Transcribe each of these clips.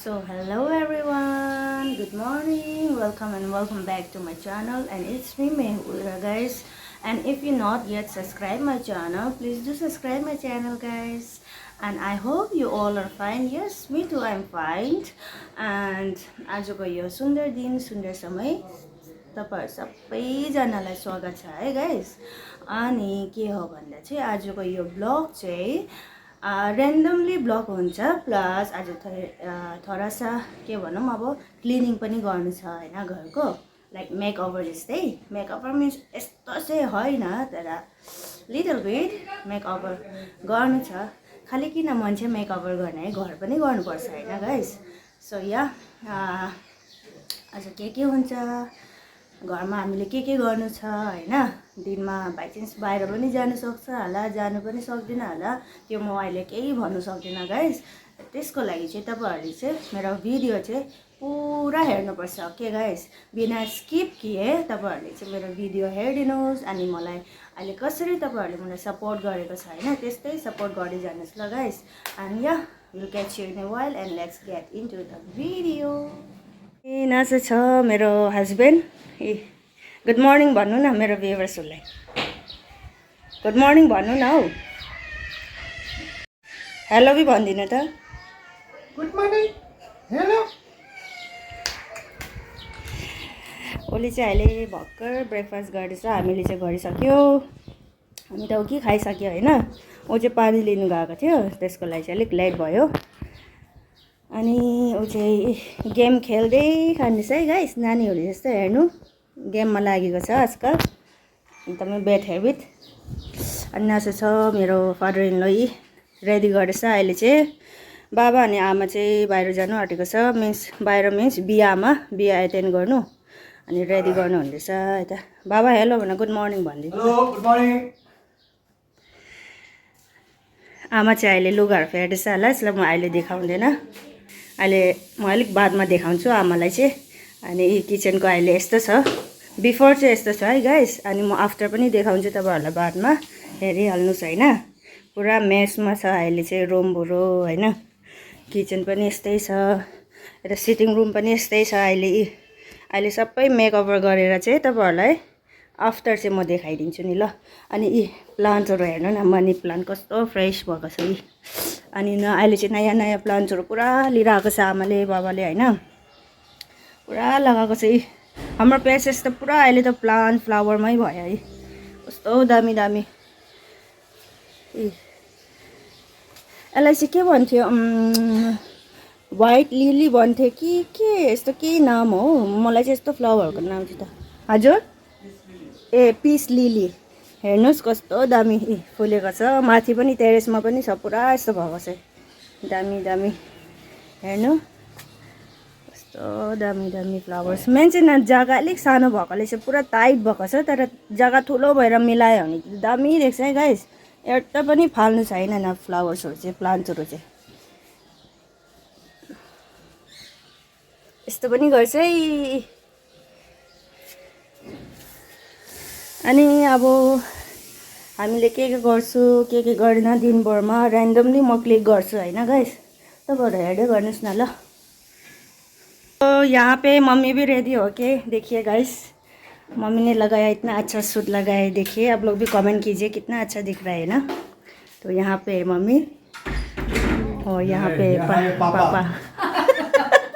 So hello everyone, good morning, welcome and welcome back to my channel, and it's me Mehura guys. And if you not yet subscribe my channel, please do subscribe my channel guys. And I hope you all are fine. Yes, me too, I'm fine. And आजको यो सुन्दर दिन सुन्दर समय तपाईहरु सबैजनालाई स्वागत छ है गाइस। अनि के हो भन्दा चाहिँ आजको यो ब्लग चाहिँ रेन्डमली ब्लग हुन्छ, प्लस आज थोड़ा सा के भनौँ अब क्लिनिङ पनि गर्नु छ हैन घरको, लाइक मेकओभर जस्तै। मेकओभर मिन्स यस्तो चाहिँ होइन, तर लिटल बिट मेकओभर गर्नु छ। खाली किन मान्छे मेकओभर गर्ने है, घर पनि गर्नुपर्छ हैन गाइस। सो या आज के हुन्छ घरमा, हामीले के गर्नु छ हैन। दिनमा बाइ चान्स बाहिर पनि जानु सक्छ होला, जानु पनि सक्दिन होला, त्यो म अहिले केही भन्नु सक्दिनँ गाइस। त्यसको लागि चाहिँ तपाईहरुले चाहिँ मेरो भिडियो चाहिँ पुरा हेर्नुपर्छ के गाइस, बिना स्किप किए तपाईहरुले चाहिँ मेरो भिडियो हेरिदिनुस्। अनि मलाई अहिले कसरी तपाईहरुले मलाई सपोर्ट गरेको छ हैन, त्यस्तै सपोर्ट गर्दै जानुस् ल guys. And ya will catch you in a while and let's get into the video. नाच छ मेरो हस्बेन्ड। गुड मर्निङ भन्नु न मेरो भ्युअर्सहरुलाई, गुड मर्निङ भन्नु न हौ। हेलो भी भन्दिनु त, गुड मर्निङ हेलो। ओली चाहिँ अहिले भर्खर ब्रेकफास्ट गर्दैछ, हामीले चाहिँ गरिसक्यो। हामी त के खाइसक्यो हैन। ऊ चाहिँ पानी लिनु गएको थियो, त्यसको लागि चाहिँ अलिक लेट भयो। अनि ऊ चाहिँ गेम खेल्दै खाँदैछ है गाइस, नानीहरू जस्तो हेर्नु गेममा लागेको छ आजकल, एकदमै ब्याड हेबिट। अनि नासो छ मेरो फादर इन ल रेडी गर्दैछ। अहिले चाहिँ बाबा अनि आमा चाहिँ बाहिर जानु आँटेको छ, बाहिर मिन्स बिहा एटेन्ड गर्नु, अनि रेडी गर्नु हुँदैछ यता। बाबा हेलो भन, गुड मर्निङ भनिदिनु। Hello good morning. आमा चाहिँ अहिले लुगाहरू फेर्दैछ होला, यसलाई म अहिले देखाउँदैन, अहिले म अलिक बादमा देखाउँछु आमालाई चाहिँ। अनि किचनको अहिले यस्तो छ, बिफोर चाहिँ यस्तो छ है गाइस। अनि म आफ्टर पनि देखाउँछु तपाईहरुलाई, बादमा हेरिहाल्नुस् हैन। पुरा मेसमा छ अहिले चाहिँ रुमहरू हैन। किचन पनि यस्तै छ, यता सिटिङ रुम पनि यस्तै छ। अहिले सबै मेकओभर गरेर चाहिँ तपाईहरुलाई आफ्टर चाहिँ म देखाइदिन्छु नि ल। अनि प्लान्ट्सहरू हेर्नु न, मनी प्लान्ट कस्तो फ्रेस भएको छ। अनि अहिले चाहिँ नयाँ नयाँ प्लान्ट्सहरू पुरा लिएर आएको छ आमाले बाबाले हैन, पुरा लगाएको छ। हाम्रो प्यासेज त पुरा अहिले त प्लान्ट फ्लावरमै भयो है, कस्तो दामी दामी। यसलाई चाहिँ के भन्थ्यो, व्हाइट लिली भन्थ्यो कि के, यस्तो केही नाम हो, मलाई चाहिँ यस्तो फ्लावरको नाम थियो त। हजुर ए पिस लिली, हेर्नुहोस् कस्तो दामी फुलेको छ। माथि पनि टेरेसमा पनि छ, पुरा यस्तो भएको छ, दामी दामी हेर्नु कस्तो दामी दामी फ्लावर्स। मेन चाहिँ जग्गा अलिक सानो भएकोले चाहिँ पुरा टाइट भएको छ, तर जग्गा ठुलो भएर मिलायो भने दामी देख्छ है गाइस। एउटा पनि फाल्नु छैन न फ्लावर्सहरू चाहिँ, प्लान्ट्सहरू चाहिँ यस्तो पनि गर्छ है। अनि अब हामीले के गर्छु के गर्दैन दिनभरमा ऱ्यान्डमली म क्लिक गर्छु हैन गाइस, तपाईँहरू हेर्दै गर्नुहोस् न ल। तो यहाँ पे मम्मी भी रेडी हो के देखिए गाइस, मम्मी ने लगाया इतना अच्छा सूट लगाया, देखिए आप लोग भी कमेंट कीजिए कितना अच्छा दिख रहा है ना। तो यहाँ पे मम्मी और यहाँ पे पापा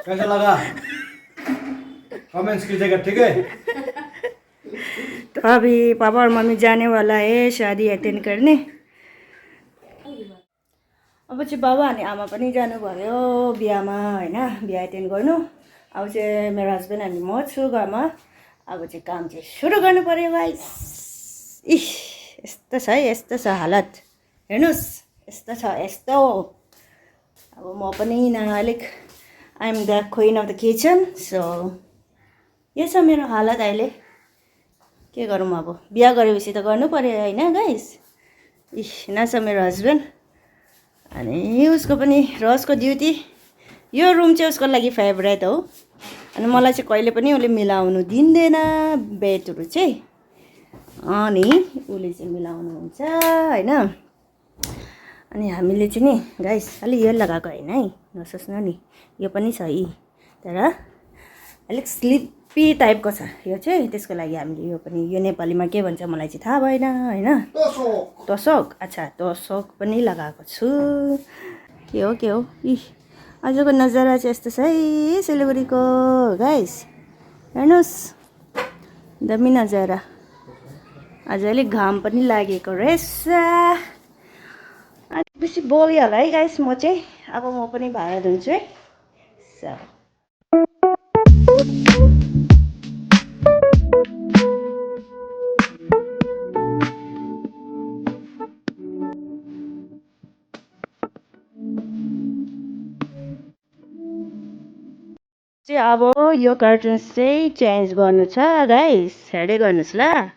कैसा लगा कमेंट्स कीजिएगा, ठीक है। तो अभी पापा और मम्मी जाने वाला है शादी अटेंड करने। अब चाहिँ बाबा अनि आमा पनि जानुभयो बिहामा हैन, बिहा एटेन्ड गर्नु। अब चाहिँ मेरो हस्बेन्ड अनि म छु घरमा। अब चाहिँ काम चाहिँ सुरु गर्नु पर्यो गाइस। यस्तो छ है, यस्तो छ हालत, हेर्नुहोस् यस्तो छ यस्तो। अब म पनि अलिक I am the queen of the kitchen, so यो छ मेरो हालत अहिले। के गरौँ, अब बिहा गरेपछि त गर्नु पर्यो हैन गाइस। नाछ मेरो हस्बेन्ड, अनि उसको पनि रसको ड्युटी। यो रुम चाहिँ उसको लागि फेभरेट हो, अनि मलाई चाहिँ कहिले पनि उसले मिलाउनु दिँदैन बेडहरू चाहिँ, अनि उसले चाहिँ मिलाउनुहुन्छ हैन। अनि हामीले चाहिँ नि गाइस अलि यो लगाएको हैन है, नसोच्नु नि, यो पनि छ यी, तर अलिक स्लिपी टाइपको छ यो चाहिँ, त्यसको लागि हामीले यो पनि, यो नेपालीमा के भन्छ मलाई चाहिँ थाहा भएन होइन। तोसक, अच्छा तोसक पनि लगाएको छु। के हो इ आजको नजारा चाहिँ यस्तो छ है सिलगढीको गाइस, हेर्नुहोस् दामी नजारा। आज अलिक घाम पनि लागेको रहेछ। अलिक बेसी बोलिहाल्यो है गाइस म चाहिँ, अब म पनि भाँडा धुन्छु है। अब यो कार्टुन्स चाहिँ चेन्ज गर्नु छ गाइस, हेर्दै गर्नुहोस् ल।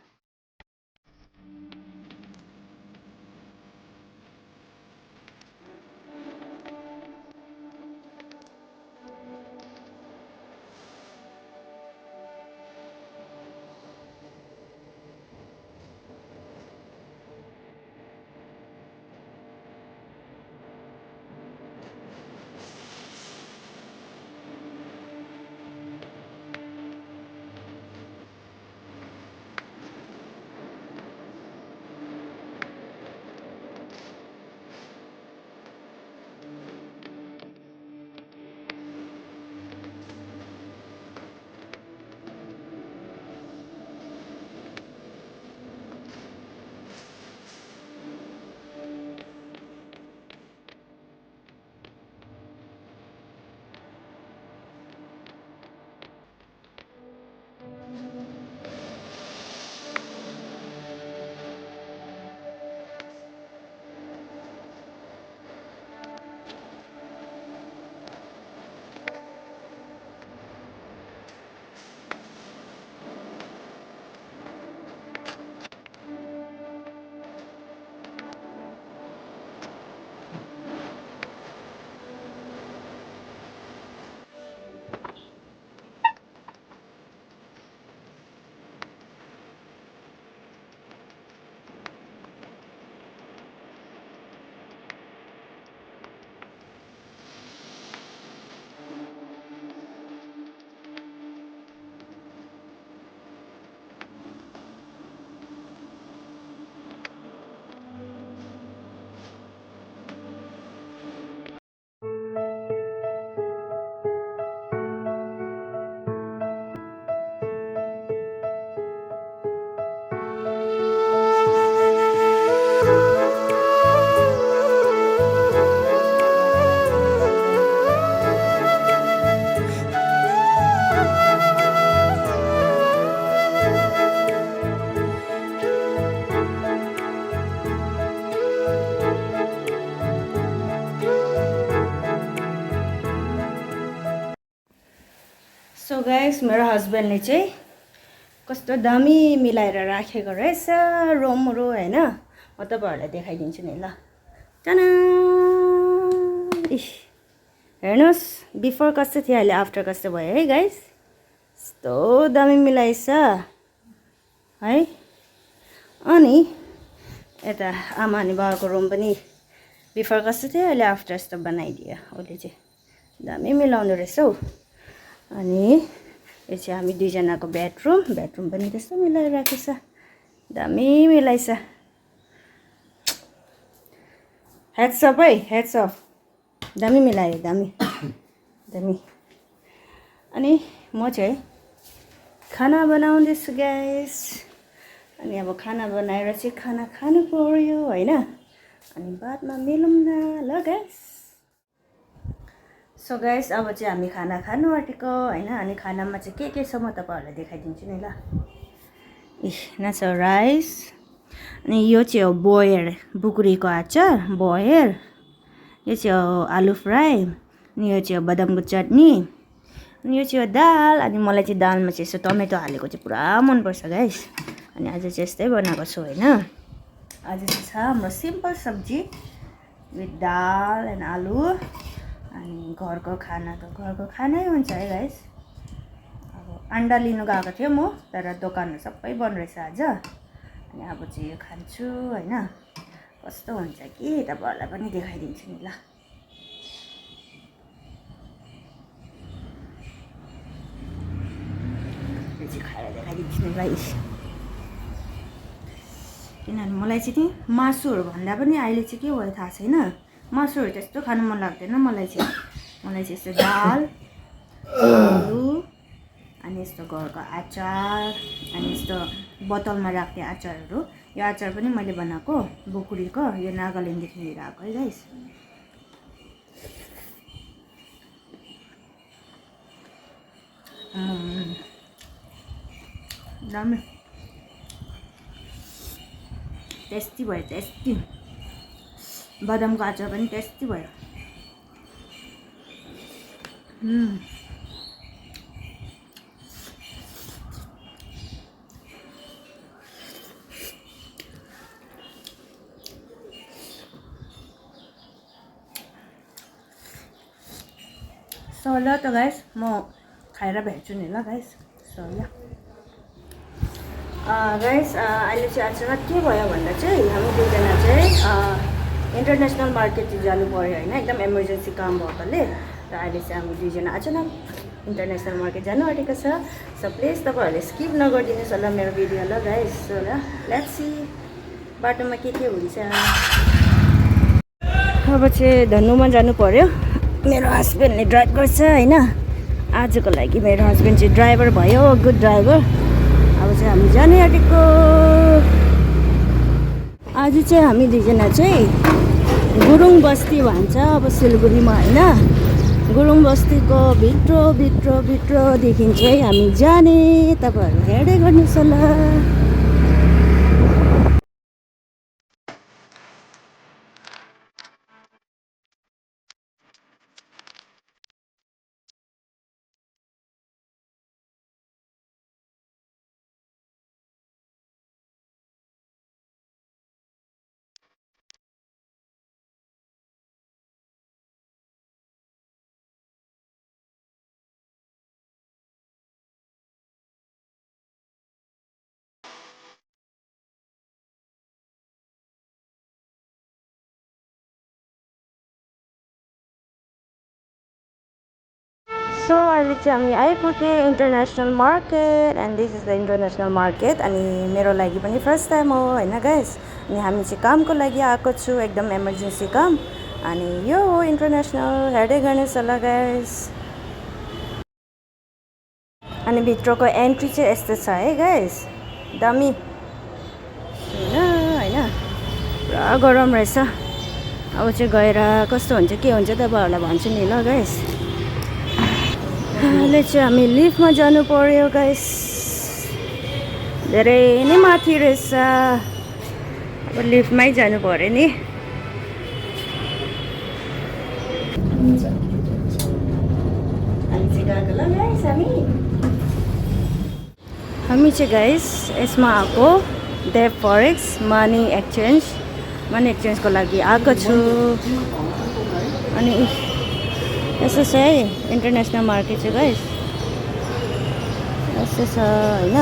सो गाइस मेरो हस्बेन्डले चाहिँ कस्तो दामी मिलाएर राखेको रहेछ रोमहरू होइन, म तपाईँहरूलाई देखाइदिन्छु नि ल। टाना हेर्नुहोस्, बिफोर कस्तो थियो अहिले आफ्टर कस्तो भयो है गाइस, यस्तो दामी मिलाएछ है। अनि यता आमा अनि बाबाको रुम पनि बिफोर कस्तो थियो अहिले आफ्टर यस्तो बनाइदियो उसले चाहिँ, दामी मिलाउँदो रहेछ हौ। अनि यो चाहिँ हामी दुईजनाको बेडरुम पनि त्यस्तो मिलाएर राखेछ, दामी मिलाइछ। हेड्स अप है, हेड्स अप, दामी मिलायो, दामी दामी। अनि म चाहिँ खाना बनाउँदैछु गाइस, अनि अब खाना बनाएर चाहिँ खाना खानु पर्यो होइन, अनि बादमा मिलौँ न ल गाइस। सो गाइस अब चाहिँ हामी खाना खानु आँटेको होइन, अनि खानामा चाहिँ के छ म तपाईँहरूलाई देखाइदिन्छु नि ल। यहाँ छ राइस, अनि यो चाहिँ हो बोयर बुकुरीको अचार बोयर, यो चाहिँ हो आलु फ्राई, अनि यो चाहिँ हो बदामको चटनी, अनि यो चाहिँ हो दाल। अनि मलाई चाहिँ दालमा चाहिँ यसो टमेटो हालेको चाहिँ पुरा मनपर्छ गाइस, अनि आज चाहिँ यस्तै बनाएको छु होइन। आज चाहिँ छ हाम्रो सिम्पल सब्जी विथ दाल एन्ड आलु, अनि घरको खाना त घरको खानै हुन्छ है गाइस। अब अन्डा लिनु गएको थियो म, तर दोकानहरू सबै बन्द रहेछ आज, अनि अब चाहिँ यो खान्छु होइन। कस्तो हुन्छ कि तपाईँहरूलाई पनि देखाइदिन्छु नि ल। चाहिँ खाएर देखाइदिन्छु नि गाइस। किनभने मलाई चाहिँ नि मासुहरू भन्दा पनि अहिले चाहिँ के भयो थाहा छैन, मासुहरू त्यस्तो खानु मन लाग्दैन मलाई चाहिँ यस्तो दाल आलु अनि यस्तो घरको अचार अनि यस्तो बोतलमा राख्ने अचारहरू, यो अचार पनि मैले बनाएको बोकुरीको, यो नागाल्यान्डदेखि लिएर आएको है गाइस। दामी टेस्टी भयो, टेस्टी। बदामको अचार पनि टेस्टी भयो। सो ल त गाइस, म खाएर भेट्छु नि ल गाइस। सो ल गाइस, अहिले चाहिँ अचानक के भयो भन्दा चाहिँ हामी दुईजना चाहिँ इन्टरनेसनल मार्केट चाहिँ जानु पऱ्यो होइन, एकदम इमर्जेन्सी काम भएकोले। र अहिले चाहिँ हामी दुईजना अचानक इन्टरनेसनल मार्केट जानु आँटेको छ। सो प्लिज तपाईँहरूले स्किप नगरिदिनुहोस् होला मेरो भिडियो ल गाइस। सो ल लेट्स सी बाटोमा के हुन्छ। अब चाहिँ धनुमा जानु पऱ्यो। मेरो हस्बेन्डले ड्राइभ गर्छ होइन, आजको लागि मेरो हस्बेन्ड चाहिँ ड्राइभर भयो, गुड ड्राइभर। अब चाहिँ हामी जाने आँटेको। आज चाहिँ हामी दुईजना चाहिँ गुरुङ बस्ती भन्छ अब सिलगढीमा होइन, गुरुङ बस्तीको भित्रदेखि चाहिँ हामी जाने, तपाईँहरू हेर्दै गर्नुहोस् होला। सो अहिले चाहिँ हामी आइपुग्यो international market and this is the international market. अनि मेरो लागि पनि फर्स्ट टाइम हो होइन गाइस। अनि हामी चाहिँ कामको लागि आएको छु, एकदम इमर्जेन्सी काम। अनि यो हो इन्टरनेसनल, हेर्दै गर्नुहोस् होला गाइस। अनि भित्रको एन्ट्री चाहिँ यस्तो छ है गाइस, दामी होइन, पुरा गरम रहेछ। अब चाहिँ गएर कस्तो हुन्छ के हुन्छ तपाईँहरूलाई भन्छु नि ल गाइस। अहिले चाहिँ हामी लिफ्टमा जानु पर्यो गाइस, धेरै नै माथि रहेछ। अब लिफ्टमै जानु पर्यो नि। हामी चाहिँ गाइस यसमा आएको डेप फरेक्स मनी एक्सचेन्जको लागि आएको छु। अनि यस्तो छ है इन्टरनेसनल मार्केट चाहिँ गाइस, यस्तो छ होइन।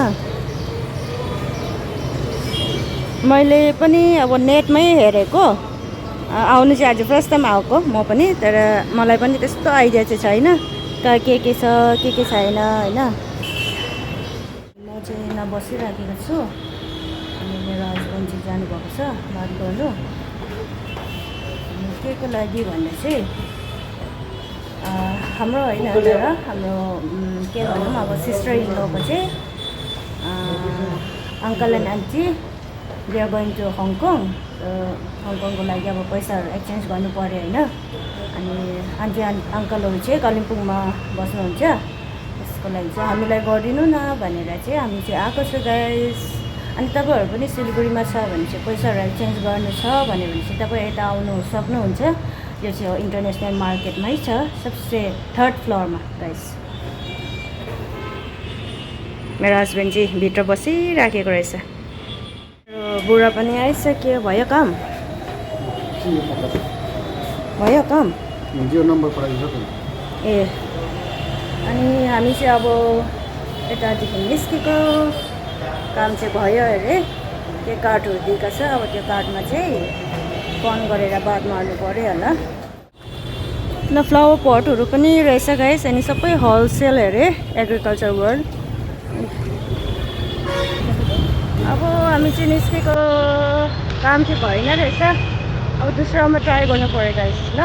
मैले पनि अब नेटमै हेरेको, आउनु चाहिँ आज फर्स्ट टाइम आएको म पनि, तर मलाई पनि त्यस्तो आइडिया चाहिँ छैन कहाँ के छ के छैन होइन। म चाहिँ यहाँ बसिराखेको छु। अनि मेरो हस्बेन्ड चाहिँ जानुभएको छ बात गर्नु। के को लागि भन्दा चाहिँ हाम्रो होइन तर हाम्रो के भनौँ अब सिस्टर इन लको चाहिँ uncle and aunty they are going to Hong Kong. हङकङको लागि अब पैसाहरू एक्सचेन्ज गर्नु पऱ्यो होइन। अनि आन्टी अङ्कलहरू चाहिँ कालिम्पोङमा बस्नुहुन्छ, त्यसको लागि चाहिँ हामीलाई गरिदिनु न भनेर चाहिँ हामी चाहिँ आएको छु गाइस। अनि तपाईँहरू पनि सिलगढीमा छ भने चाहिँ पैसाहरू एक्सचेन्ज गर्नु छ भन्यो भने चाहिँ तपाईँ यता आउनु सक्नुहुन्छ। यो चाहिँ इन्टरनेसनल मार्केटमै छ, सबसे 3rd फ्लोरमा गाइस। मेरो हस्बेन्ड चाहिँ भित्र बसिराखेको रहेछ। बुढा पनि आइसक्यो, भयो काम ए। अनि हामी चाहिँ अब यतादेखि निस्केको, काम चाहिँ भयो अरे। त्यो कार्डहरू दिएका छ, अब त्यो कार्डमा चाहिँ फोन गरेर बात मार्नु पऱ्यो होला। ल फ्लावर पटहरू पनि रहेछ गाइस। अनि सबै होलसेल अरे, एग्रिकल्चर वर्ल्ड अब हामी चाहिँ निस्केको काम चाहिँ भएन रहेछ। अब दोस्रोमा ट्राई गर्नु पऱ्यो गाइस ल।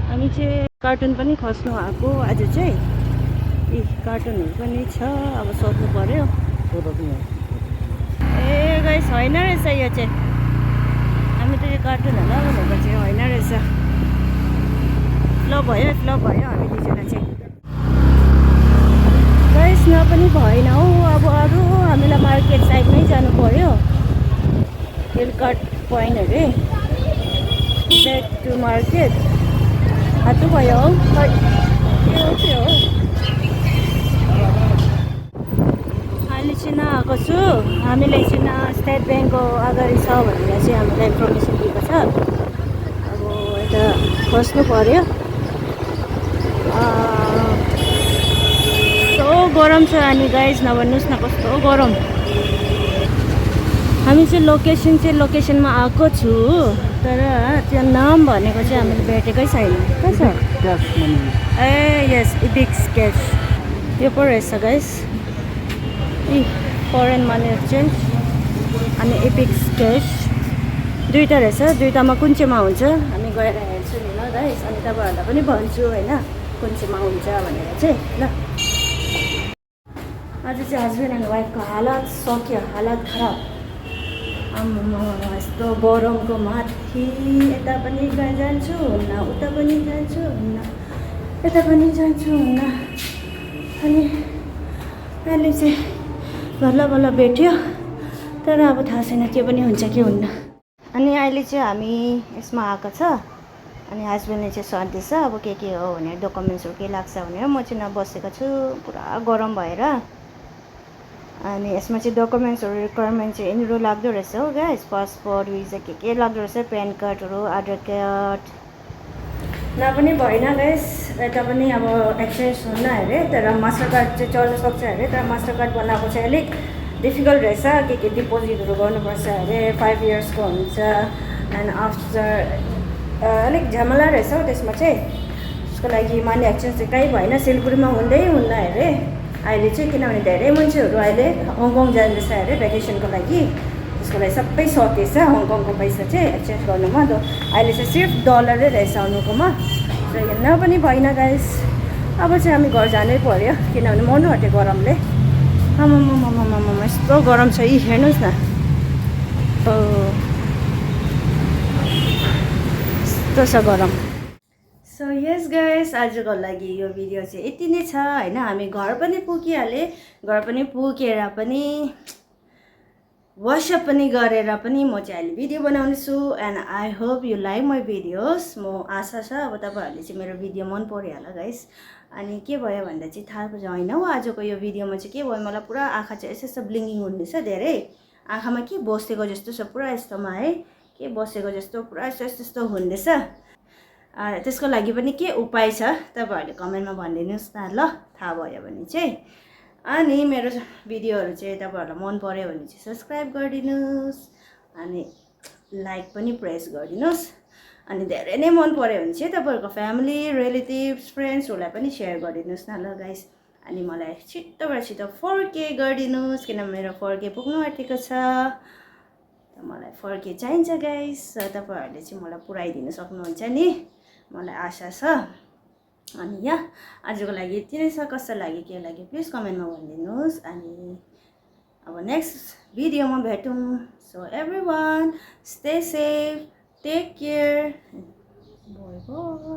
हामी चाहिँ कार्टुन पनि खस्नु आएको आज चाहिँ। कार्टुनहरू पनि छ, अब सोध्नु पर्यो। ए गाइस होइन रहेछ यो चाहिँ। हामी त यो कार्टुनहरू भनेको चाहिँ होइन रहेछ। फ्लप भयो हामी दुईजना चाहिँ। गाइस न पनि भएन हौ। अब अरू हामीलाई मार्केट साइडमै जानु पर्यो। हिल कट पोइन्ट अरे, ब्याक टु मार्केट। हातु भयो हौ। त्यो हो। अहिले चाहिँ नआएको छु। हामीले चाहिँ स्टेट ब्याङ्कको अगाडि छ भनेर चाहिँ हामीलाई इन्फर्मेसन दिएको छ। अब यता खोज्नु पर्यो। कस्तो गरम छ अनि गाइस नभन्नुहोस् न कस्तो गरम। हामी चाहिँ लोकेसनमा आएको छु, तर त्यो नाम भनेको चाहिँ हामीले भेटेकै छैन। कहाँ छ? ए यस, इबिक्स क्यास। यो पो रहेछ गाइस, फरेन मनी एक्सचेन्ज अनि इबिक्स क्यास दुईवटा रहेछ। दुईवटामा कुन चाहिँमा हुन्छ हामी गएर हेर्छु नि ल गाइस। अनि तपाईँहरूलाई पनि भन्छु होइन कुन चाहिँमा हुन्छ भनेर चाहिँ ल। आज चाहिँ हस्बेन्ड एन्ड वाइफको हालत सक्यो, हालत खराब। यस्तो गरमको माथि यता पनि जान्छु हुन्न, उता पनि जान्छु हुन्न, यता पनि जान्छु हुन्न। अनि अहिले चाहिँ बल्ल भेट्यो, तर अब थाहा छैन के पनि हुन्छ कि हुन्न। अनि अहिले चाहिँ हामी यसमा आएको छ। अनि हस्बेन्डले चाहिँ सोध्दैछ अब के हो भनेर, डकुमेन्ट्सहरू के लाग्छ भनेर। म चाहिँ नबसेको छु पुरा गरम भएर। अनि यसमा चाहिँ डकुमेन्ट्सहरू रिक्वायरमेन्ट चाहिँ यिनीहरू लाग्दो रहेछ हो गाइस। पासपोर्ट, भिजा के लाग्दो रहेछ, प्यान कार्डहरू, आधार कार्ड। न पनि भएन गाइस। यता पनि अब एक्सचेन्ज हुन्न अरे, तर मास्टर कार्ड चाहिँ चल्न सक्छ अरे। तर मास्टर कार्ड बनाएको चाहिँ अलिक डिफिकल्ट रहेछ। के डिपोजिटहरू गर्नुपर्छ अरे, 5 इयर्सको हुन्छ। एन्ड आफ्टर अलिक झमेला रहेछ हौ त्यसमा चाहिँ। त्यसको लागि मनी एक्सचेन्ज चाहिँ कहीँ भएन, सिलगढीमा हुन्न अरे अहिले चाहिँ। किनभने धेरै मान्छेहरू अहिले हङकङ जाँदैछ अरे भ्याकेसनको लागि। त्यसको लागि सबै सकेछ हङकङको पैसा चाहिँ एक्सचेन्ज गर्नुमा। अहिले चाहिँ सिर्फ डलरै रहेछ उनीहरूकोमा। र हेर्न पनि भएन गाइस। अब चाहिँ हामी घर जानै पर्यो, किनभने मर्नु आँट्यो गरमले। आमामामामामा यस्तो गरम छ। हेर्नुहोस् न, यस्तो छ गरम। सो यस गाइस, आजको लागि यो भिडियो चाहिँ यति नै छ होइन। हामी घर पनि पुगिहाले, घर पनि पुगेर पनि वासअप पनि गरेर पनि म चाहिँ अहिले भिडियो बनाउँदैछु। And I hope you like my videos. म आशा छ अब तपाईँहरूले चाहिँ मेरो भिडियो मन पऱ्यो होला गाइस। अनि के भयो भन्दा चाहिँ थाहा होइन हौ आजको यो भिडियोमा चाहिँ के भयो, मलाई पुरा आँखा चाहिँ यस्तो ब्लिङ्किङ हुँदैछ। धेरै आँखामा के बसेको जस्तो छ पुरा यस्तोमा है, के बसेको जस्तो पुरा यस्तो हुँदैछ। त्यसको लागि पनि के उपाय छ तपाईँहरूले कमेन्टमा भनिदिनुहोस् न ल, थाहा भयो भने चाहिँ। अनि मेरो भिडियोहरू चाहिँ तपाईँहरूलाई मन पऱ्यो भने चाहिँ सब्सक्राइब गरिदिनुहोस्, अनि लाइक पनि प्रेस गरिदिनुहोस्। अनि धेरै नै मन पऱ्यो भने चाहिँ तपाईँहरूको फ्यामिली, रिलेटिभ्स, फ्रेन्ड्सहरूलाई पनि सेयर गरिदिनुहोस् न ल गाइस। अनि मलाई छिट्टोबाट छिट्टो 4K गरिदिनुहोस्, किनभने मेरो 4K पुग्नु आँटेको छ। मलाई 4K चाहिन्छ गाइस। तपाईँहरूले चाहिँ मलाई पुऱ्याइदिनु सक्नुहुन्छ नि, मलाई आशा छ। अनि यहाँ आजको लागि यति नै छ। कस्तो लाग्यो के लाग्यो प्लिज कमेन्टमा भनिदिनुहोस्। अनि अब नेक्स्ट भिडियोमा भेटौँ। So everyone stay safe, take care, bye by.